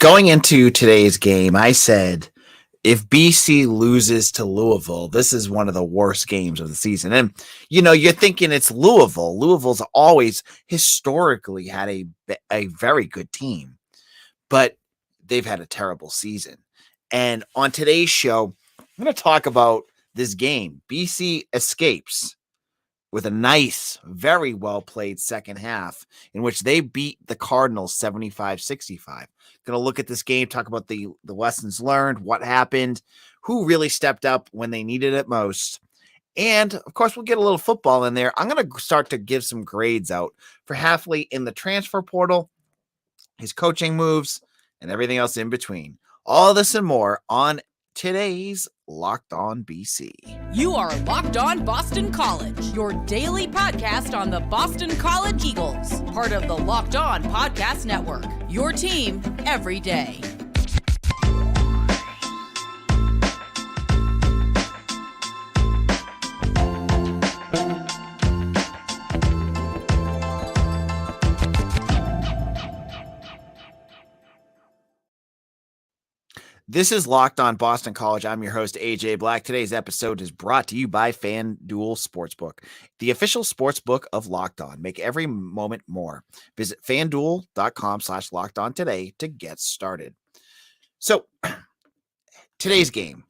Going into today's game, I said if BC loses to Louisville, this is one of the worst games of the season. And, you're thinking it's Louisville. Louisville's always historically had a very good team, but they've had a terrible season. And on today's show, I'm going to talk about this game. BC escapes with a nice, very well played second half in which they beat the Cardinals 75-65. Going to look at this game, talk about the lessons learned, what happened, who really stepped up when they needed it most. And of course, we'll get a little football in there. I'm going to start to give some grades out for Hafley in the transfer portal, his coaching moves, and everything else in between. All this and more on today's Locked On BC. You are Locked On Boston College, your daily podcast on the Boston College Eagles, part of the Locked On Podcast Network, your team every day. This is Locked On Boston College. I'm your host, AJ Black. Today's episode is brought to you by FanDuel Sportsbook, the official sportsbook of Locked On. Make every moment more. Visit FanDuel.com/LockedOn today to get started. So, today's game,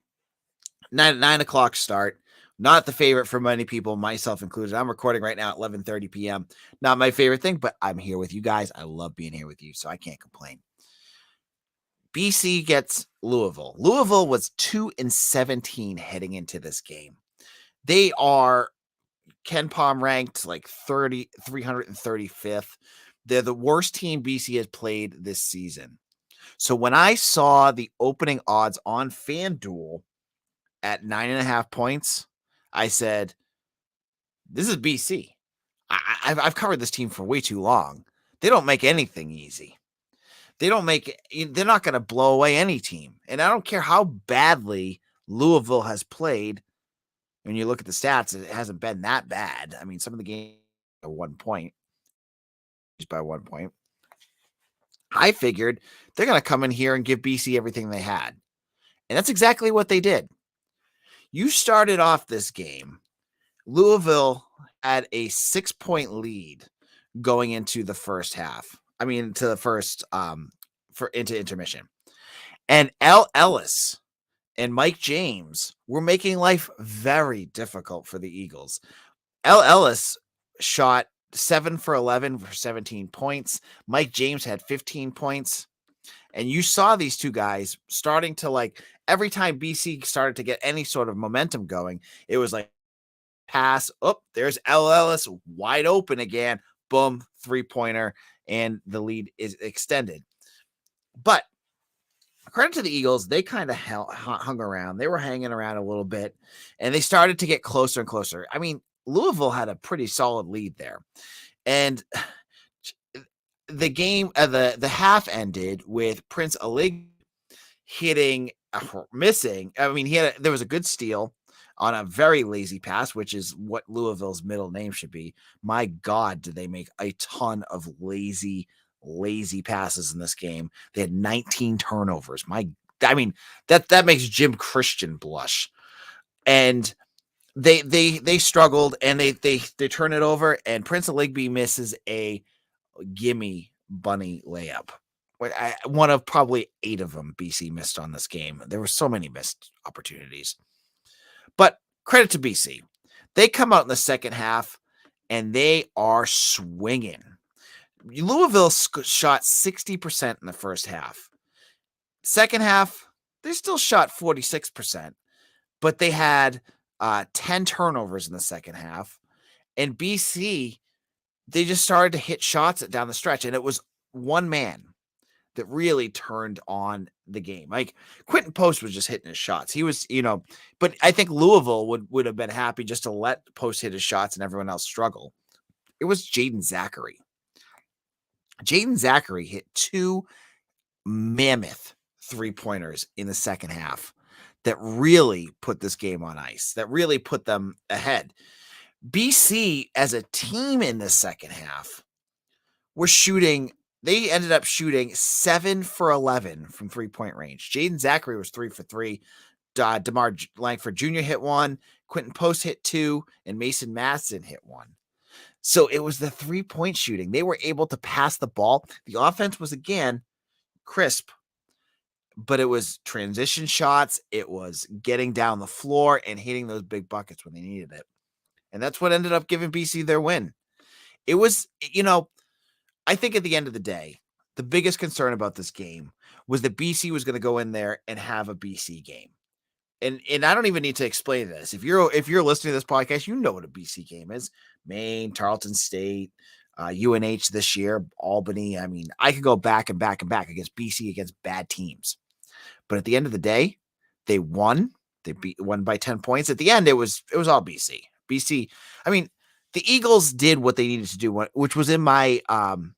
9 o'clock start. Not the favorite for many people, myself included. I'm recording right now at 11:30 p.m. Not my favorite thing, but I'm here with you guys. I love being here with you, so I can't complain. BC gets Louisville. Louisville was 2-17 heading into this game. They are Ken Palm ranked like 335th. They're the worst team BC has played this season. So when I saw the opening odds on FanDuel at 9.5 points, I said, this is BC. I've covered this team for way too long. They don't make anything easy. They're not going to blow away any team. And I don't care how badly Louisville has played. When you look at the stats, it hasn't been that bad. I mean, some of the games are 1 point, just by 1 point. I figured they're going to come in here and give BC everything they had. And that's exactly what they did. You started off this game. Louisville had a 6-point lead going into the first half. To the first into intermission. And L. Ellis and Mike James were making life very difficult for the Eagles. L. Ellis shot 7 for 11 for 17 points. Mike James had 15 points. And you saw these two guys starting to every time BC started to get any sort of momentum going, it was like pass. Oh, there's L. Ellis wide open again. Boom, 3-pointer. And the lead is extended. But credit to the Eagles, they kind of hung around. They were hanging around a little bit, and they started to get closer and closer. I mean, Louisville had a pretty solid lead there. And the game, the half ended with Prince Alig missing. There was a good steal on a very lazy pass, which is what Louisville's middle name should be. My God, did they make a ton of lazy passes in this game. They had 19 turnovers. That makes Jim Christian blush. And they struggled, and they turn it over, and Prince Aligby misses a gimme bunny layup. One of probably 8 of them BC missed on this game. There were so many missed opportunities. But credit to BC. They come out in the second half, and they are swinging. Louisville shot 60% in the first half. Second half, they still shot 46%, but they had 10 turnovers in the second half. And BC, they just started to hit shots down the stretch, and it was one man that really turned on the game. Like Quinten Post was just hitting his shots. He was, but I think Louisville would have been happy just to let Post hit his shots and everyone else struggle. It was Jaeden Zackery. Jaeden Zackery hit 2 mammoth 3-pointers in the second half that really put this game on ice, that really put them ahead. BC as a team in the second half were shooting they ended up shooting 7 for 11 from 3-point range. Jaeden Zackery was 3 for 3. DeMar Langford Jr. hit 1. Quinten Post hit 2. And Mason Madsen hit 1. So it was the 3-point shooting. They were able to pass the ball. The offense was, again, crisp, but it was transition shots. It was getting down the floor and hitting those big buckets when they needed it. And that's what ended up giving BC their win. It was, I think at the end of the day, the biggest concern about this game was that BC was going to go in there and have a BC game. And I don't even need to explain this. If you're listening to this podcast, you know what a BC game is. Maine, Tarleton State, UNH this year, Albany. I mean, I could go back and back and back against BC, against bad teams. But at the end of the day, they won. They won by 10 points. At the end, it was all BC. BC, I mean, the Eagles did what they needed to do, which was in my on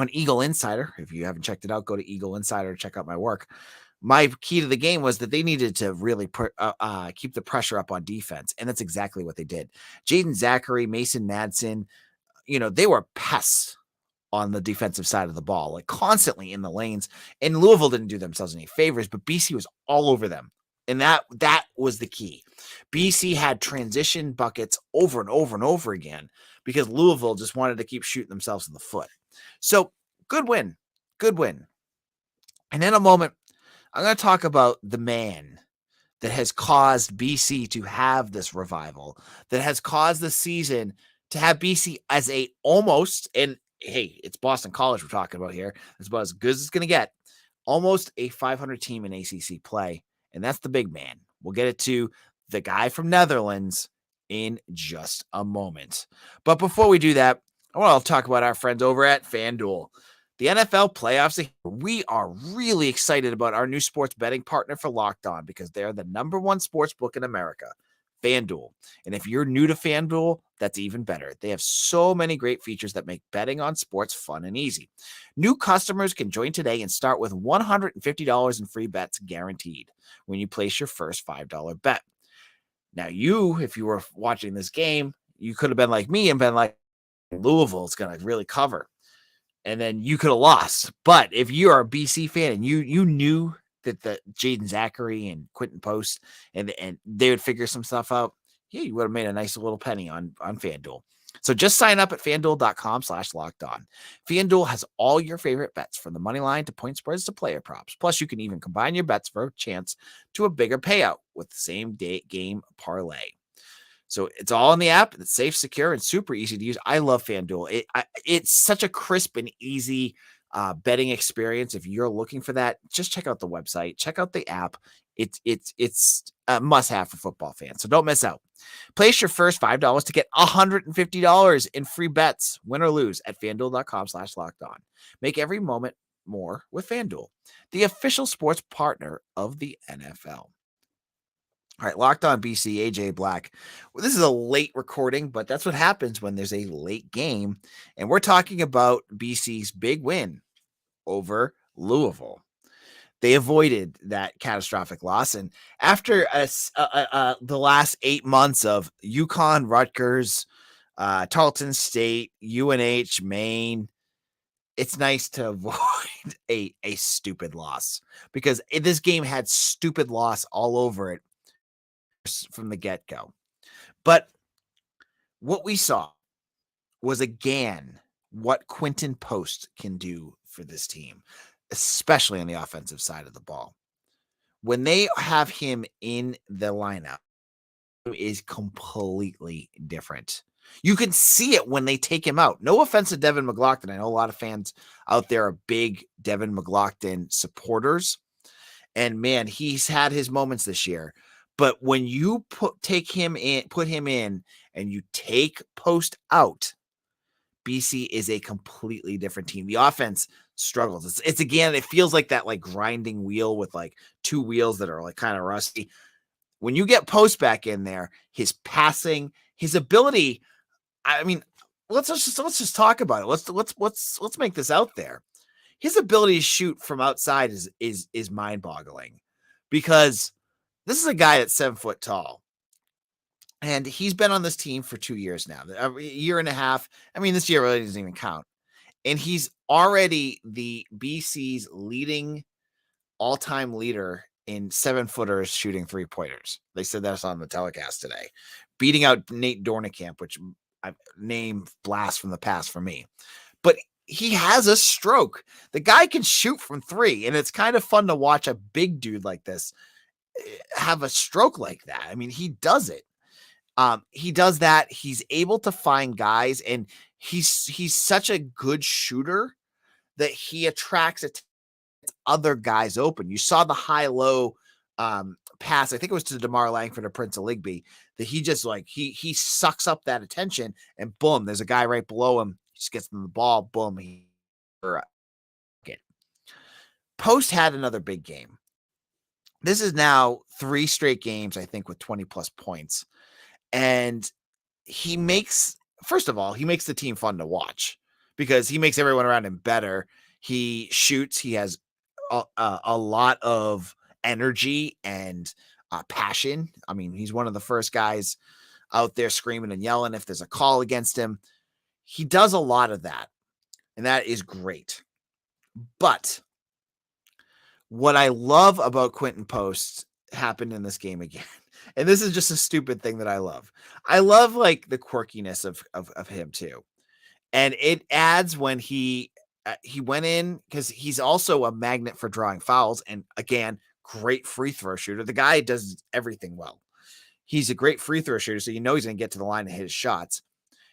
Eagle Insider. If you haven't checked it out, go to Eagle Insider to check out my work. My key to the game was that they needed to really keep the pressure up on defense, and that's exactly what they did. Jaeden Zackery, Mason Madsen, they were pests on the defensive side of the ball, like constantly in the lanes. And Louisville didn't do themselves any favors, but BC was all over them. And that was the key. BC had transition buckets over and over and over again because Louisville just wanted to keep shooting themselves in the foot. So good win. And in a moment, I'm going to talk about the man that has caused BC to have this revival, that has caused the season to have BC as a almost, and hey, it's Boston College we're talking about here. It's about as good as it's going to get. Almost a 500 team in ACC play, and that's the big man. We'll get it to the guy from Netherlands in just a moment. But before we do that, I want to talk about our friends over at FanDuel. The NFL playoffs, we are really excited about our new sports betting partner for Locked On because they're the number one sports book in America, FanDuel. And if you're new to FanDuel, that's even better. They have so many great features that make betting on sports fun and easy. New customers can join today and start with $150 in free bets guaranteed when you place your first $5 bet. Now, if you were watching this game, you could have been like me and been like, Louisville is going to really cover. And then you could have lost. But if you are a BC fan and you knew that the Jaeden Zackery and Quinten Post and they would figure some stuff out, you would have made a nice little penny on FanDuel. So just sign up at FanDuel.com/lockedon. FanDuel has all your favorite bets from the money line to point spreads to player props. Plus, you can even combine your bets for a chance to a bigger payout with the same day game parlay. So it's all in the app. It's safe, secure, and super easy to use. I love FanDuel. It's such a crisp and easy betting experience. If you're looking for that, just check out the website. Check out the app. It's a must-have for football fans. So don't miss out. Place your first $5 to get $150 in free bets, win or lose, at FanDuel.com/lockedon. Make every moment more with FanDuel, the official sports partner of the NFL. All right, Locked On BC, AJ Black. Well, this is a late recording, but that's what happens when there's a late game. And we're talking about BC's big win over Louisville. They avoided that catastrophic loss. And after the last 8 months of UConn, Rutgers, Tarleton State, UNH, Maine, it's nice to avoid a stupid loss because this game had stupid loss all over it from the get-go. But what we saw was again what Quinten Post can do for this team, especially on the offensive side of the ball. When they have him in the lineup, it is completely different. You can see it when they take him out. No offense to Devin McLaughlin. I know a lot of fans out there are big Devin McLaughlin supporters. And man, he's had his moments this year. But when you put him in, and you take Post out, BC is a completely different team. The offense struggles. It's again, it feels like that grinding wheel with two wheels that are kind of rusty. When you get Post back in there, his passing, his ability. I mean, let's just talk about it. Let's make this out there. His ability to shoot from outside is mind-boggling because this is a guy that's 7 foot tall, and he's been on this team for 2 years now, a year and a half. I mean, this year really doesn't even count. And he's already the BC's leading all-time leader in 7-footers shooting 3-pointers. They said that's on the telecast today, beating out Nate Dornekamp, which name blast from the past for me. But he has a stroke. The guy can shoot from 3, and it's kind of fun to watch a big dude like this have a stroke like that. I mean, he does it. He does that. He's able to find guys, and he's such a good shooter that he attracts other guys open. You saw the high-low pass. I think it was to DeMar Langford or Prince of Ligby that he just he sucks up that attention, and boom, there's a guy right below him. He just gets them the ball. Boom. Post had another big game. This is now 3 straight games, I think, with 20 plus points. And he makes the team fun to watch because he makes everyone around him better. He shoots. He has a lot of energy and passion. I mean, he's one of the first guys out there screaming and yelling if there's a call against him. He does a lot of that, and that is great. But what I love about Quinten Post happened in this game again. And this is just a stupid thing that I love. I love the quirkiness of him too. And it adds when he went in, because he's also a magnet for drawing fouls. And again, great free throw shooter. The guy does everything well. He's a great free throw shooter, so he's going to get to the line and hit his shots.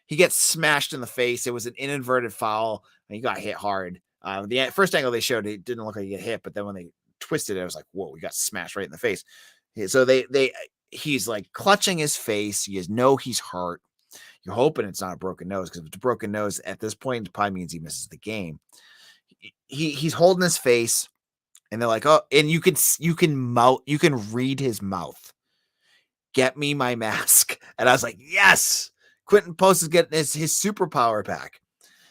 He gets smashed in the face. It was an inadvertent foul, and he got hit hard. The first angle they showed, it didn't look like he get hit, but then when they twisted it, I was like, whoa, we got smashed right in the face. So he's clutching his face. You know he's hurt. You're hoping it's not a broken nose, because if it's a broken nose at this point, it probably means he misses the game. He's holding his face, and they're like, oh, and you can read his mouth. Get me my mask. And I was like, yes, Quinten Post is getting his superpower back.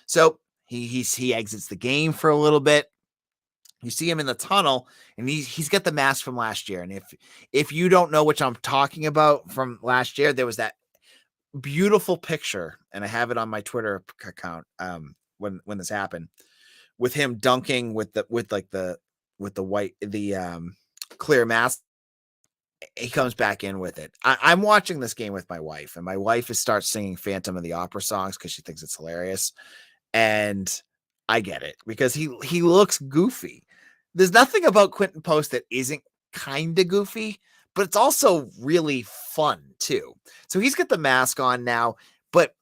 So he exits the game for a little bit. You see him in the tunnel, and he's got the mask from last year. And if you don't know what I'm talking about from last year, there was that beautiful picture, and I have it on my Twitter account when this happened, with him dunking with the clear mask. He comes back in with it. I'm watching this game with my wife, and my wife starts singing Phantom of the Opera songs because she thinks it's hilarious. And I get it, because he looks goofy. There's nothing about Quinten Post that isn't kind of goofy, but it's also really fun too. So he's got the mask on now, but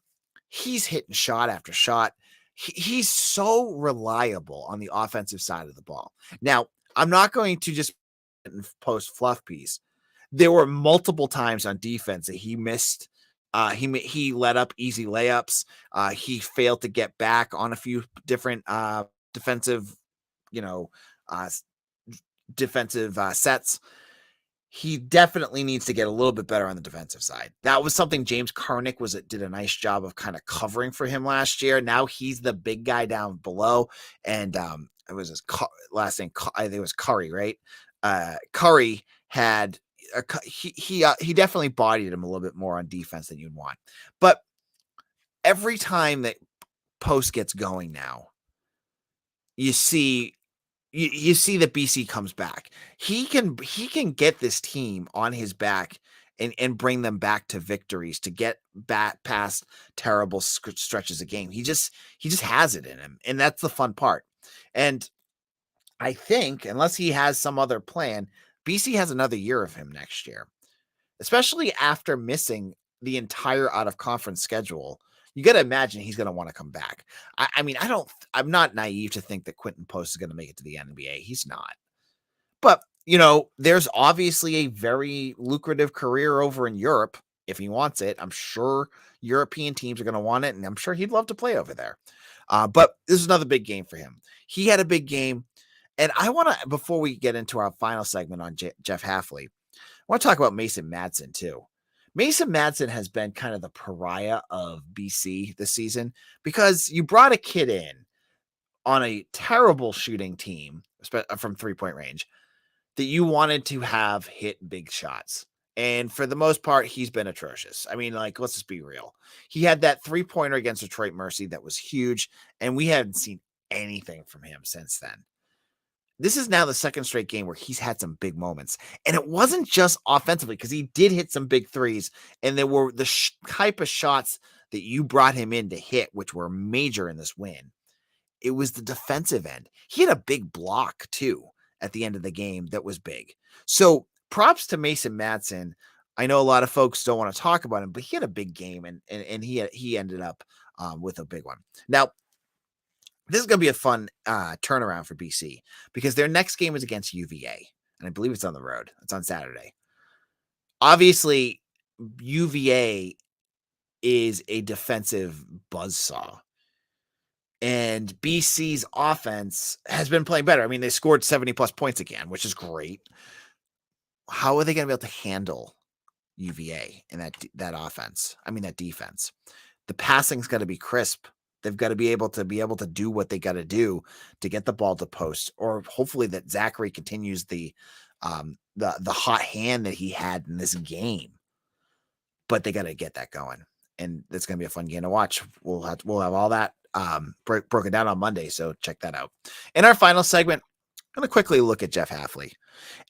he's hitting shot after shot. He's so reliable on the offensive side of the ball. Now, I'm not going to just post fluff piece. There were multiple times on defense that he missed. He let up easy layups. He failed to get back on a few different defensive sets. He definitely needs to get a little bit better on the defensive side. That was something James Karnick did a nice job of kind of covering for him last year. Now he's the big guy down below, and it was his last name. I think it was Curry, right? Curry had. He definitely bodied him a little bit more on defense than you'd want. But every time that Post gets going now, you see that BC comes back. He can get this team on his back and bring them back to victories, to get back past terrible stretches of game. He just has it in him, and that's the fun part. And I think, unless he has some other plan, BC has another year of him next year, especially after missing the entire out-of-conference schedule. You got to imagine he's going to want to come back. I'm not naive to think that Quinten Post is going to make it to the NBA. He's not. But, there's obviously a very lucrative career over in Europe if he wants it. I'm sure European teams are going to want it, and I'm sure he'd love to play over there. But this is another big game for him. He had a big game. And I want to, before we get into our final segment on Jeff Hafley, I want to talk about Mason Madsen too. Mason Madsen has been kind of the pariah of BC this season, because you brought a kid in on a terrible shooting team from 3-point range that you wanted to have hit big shots. And for the most part, he's been atrocious. I mean, like, let's just be real. He had that 3-pointer against Detroit Mercy that was huge, and we haven't seen anything from him since then. This is now the second straight game where he's had some big moments. And it wasn't just offensively, because he did hit some big threes, and there were the type of shots that you brought him in to hit, which were major in this win. It was the defensive end. He had a big block, too, at the end of the game that was big. So props to Mason Madsen. I know a lot of folks don't want to talk about him, but he had a big game, and he ended up with a big one. Now, this is going to be a fun turnaround for BC, because their next game is against UVA, and I believe it's on the road. It's on Saturday. Obviously, UVA is a defensive buzzsaw, and BC's offense has been playing better. I mean, they scored 70-plus points again, which is great. How are they going to be able to handle UVA in that offense? I mean, that defense. The passing's got to be crisp. They've got to be able to do what they got to do to get the ball to post, or hopefully that Zackery continues the hot hand that he had in this game. But they got to get that going, and it's going to be a fun game to watch. We'll have all that broken down on Monday, so check that out. In our final segment, I'm going to quickly look at Jeff Hafley,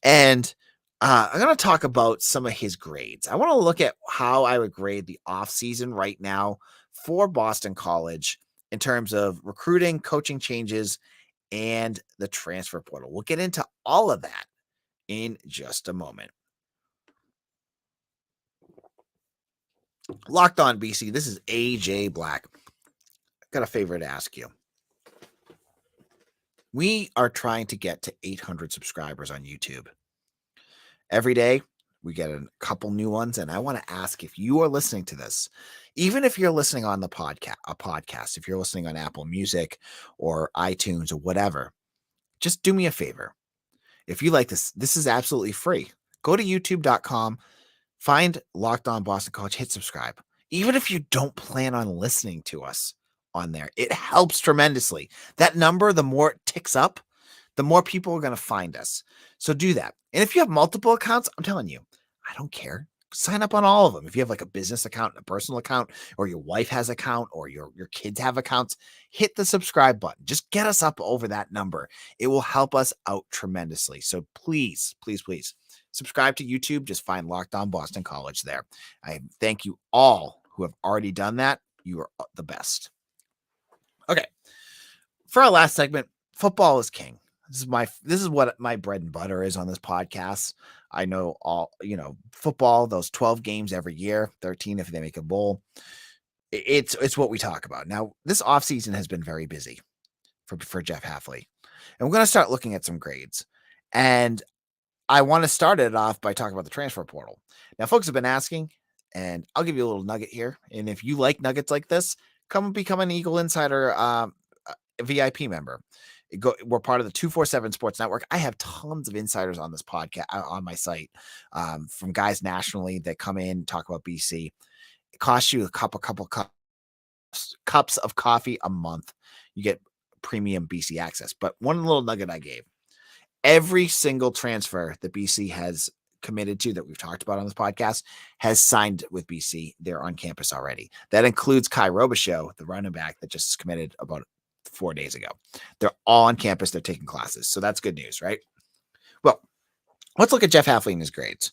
and I'm going to talk about some of his grades. I want to look at how I would grade the offseason right now for Boston College in terms of recruiting, coaching changes, and the transfer portal. We'll get into all of that in just a moment. Locked On BC, this is AJ Black. I've got a favor to ask you. We are trying to get to 800 subscribers on YouTube. Every day, we get a couple new ones, and I want to ask, if you are listening to this, even if you're listening on a podcast, if you're listening on Apple Music or iTunes or whatever, just do me a favor. If you like this is absolutely free. Go to youtube.com, find Locked On Boston College, hit subscribe. Even if you don't plan on listening to us on there, it helps tremendously. That number, the more it ticks up, the more people are going to find us. So do that. And if you have multiple accounts, I'm telling you, I don't care. Sign up on all of them. If you have like a business account, a personal account, or your wife has an account, or your kids have accounts, hit the subscribe button. Just get us up over that number. It will help us out tremendously. So please, please, please subscribe to YouTube. Just find Locked On Boston College there. I thank you all who have already done that. You are the best. Okay. For our last segment, football is king. This is what my bread and butter is on this podcast. I know football, those 12 games every year, 13 if they make a bowl. It's what we talk about. Now, this offseason has been very busy for Jeff Hafley. And we're going to start looking at some grades. And I want to start it off by talking about the transfer portal. Now, folks have been asking, and I'll give you a little nugget here. And if you like nuggets like this, come and become an Eagle Insider VIP member. We're part of the 247 Sports Network. I have tons of insiders on this podcast on my site, from guys nationally that come in talk about BC. It costs you a couple cups of coffee a month. You get premium BC access. But one little nugget I gave: every single transfer that BC has committed to, that we've talked about on this podcast, has signed with BC. They're on campus already. That includes Kai Robichaux, the running back that just committed about 4 days ago. They're all on campus. They're taking classes. So that's good news, right? Well, let's look at Jeff Hafley and his grades.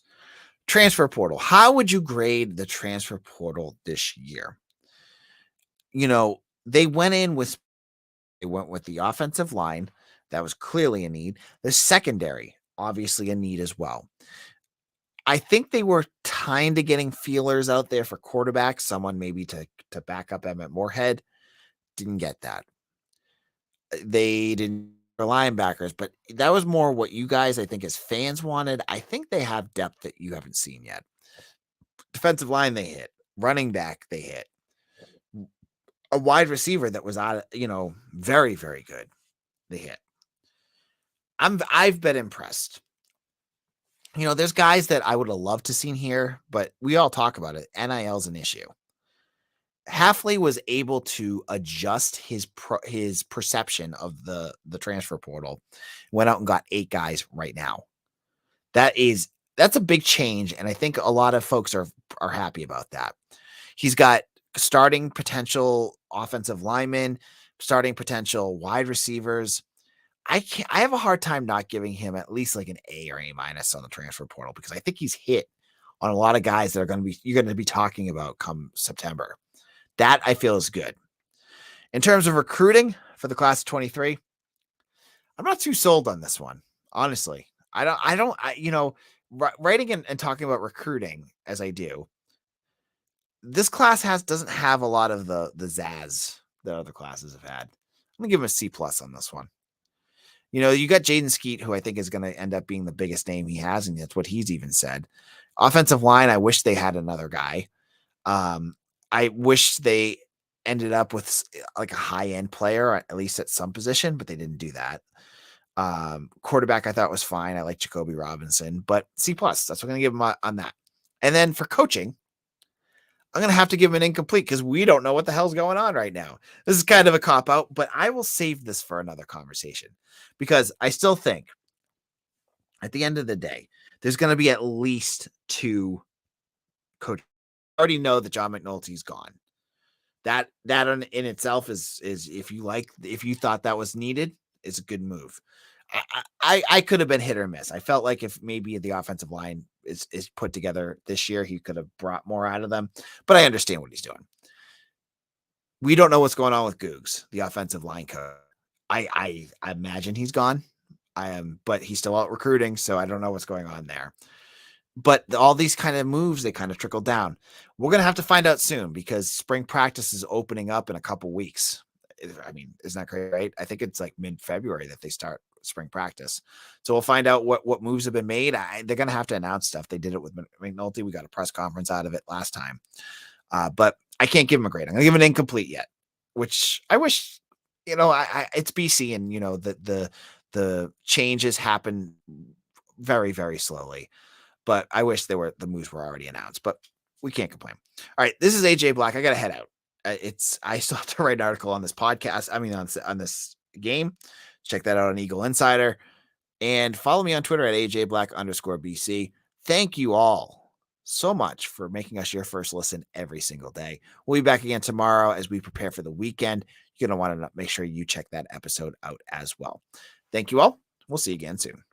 Transfer portal. How would you grade the transfer portal this year? They went with the offensive line. That was clearly a need. The secondary, obviously a need as well. I think they were kind of getting feelers out there for quarterbacks, someone maybe to back up Emmett Moorhead. Didn't get that. They didn't for linebackers, but that was more what you guys, I think, as fans wanted. I think they have depth that you haven't seen yet. Defensive line, they hit. Running back, they hit. A wide receiver that was very, very good, they hit. I've been impressed. There's guys that I would have loved to seen here, but we all talk about it. NIL is an issue. Hafley was able to adjust his perception of the transfer portal. Went out and got 8 guys right now. That is that's a big change, and I think a lot of folks are happy about that. He's got starting potential offensive linemen, starting potential wide receivers. I have a hard time not giving him at least like an A or A minus on the transfer portal because I think he's hit on a lot of guys that you're going to be talking about come September. That I feel is good. In terms of recruiting for the class of 23, I'm not too sold on this one, honestly. Writing and talking about recruiting as I do, this class doesn't have a lot of the zazz that other classes have had. I'm gonna give him a C+ on this one. You got Jaeden Zackery, who I think is going to end up being the biggest name he has, and that's what he's even said. Offensive line, I wish they had another guy. I wish they ended up with like a high-end player, at least at some position, but they didn't do that. Quarterback I thought was fine. I like Jacoby Robinson, but C+. That's what I'm going to give him on that. And then for coaching, I'm going to have to give him an incomplete because we don't know what the hell's going on right now. This is kind of a cop-out, but I will save this for another conversation because I still think at the end of the day, there's going to be at least 2 coaches. I already know that John McNulty's gone. That in itself is if you thought that was needed, is a good move. I could have been hit or miss. I felt like if maybe the offensive line is put together this year, he could have brought more out of them, but I understand what he's doing. We don't know what's going on with Googs, the offensive line coach. I imagine he's gone. But he's still out recruiting, so I don't know what's going on there. But all these kind of moves, they kind of trickle down. We're going to have to find out soon because spring practice is opening up in a couple weeks. I mean, isn't that great, right? I think it's like mid-February that they start spring practice. So we'll find out what moves have been made. They're going to have to announce stuff. They did it with McNulty. We got a press conference out of it last time. But I can't give him a grade. I'm going to give him an incomplete yet, which I wish, it's BC and, the changes happen very, very slowly. But I wish the moves were already announced, but we can't complain. All right, this is AJ Black. I got to head out. I still have to write an article on this podcast. I mean, on this game. Check that out on Eagle Insider and follow me on Twitter at AJBlack_BC. Thank you all so much for making us your first listen every single day. We'll be back again tomorrow as we prepare for the weekend. You're going to want to make sure you check that episode out as well. Thank you all. We'll see you again soon.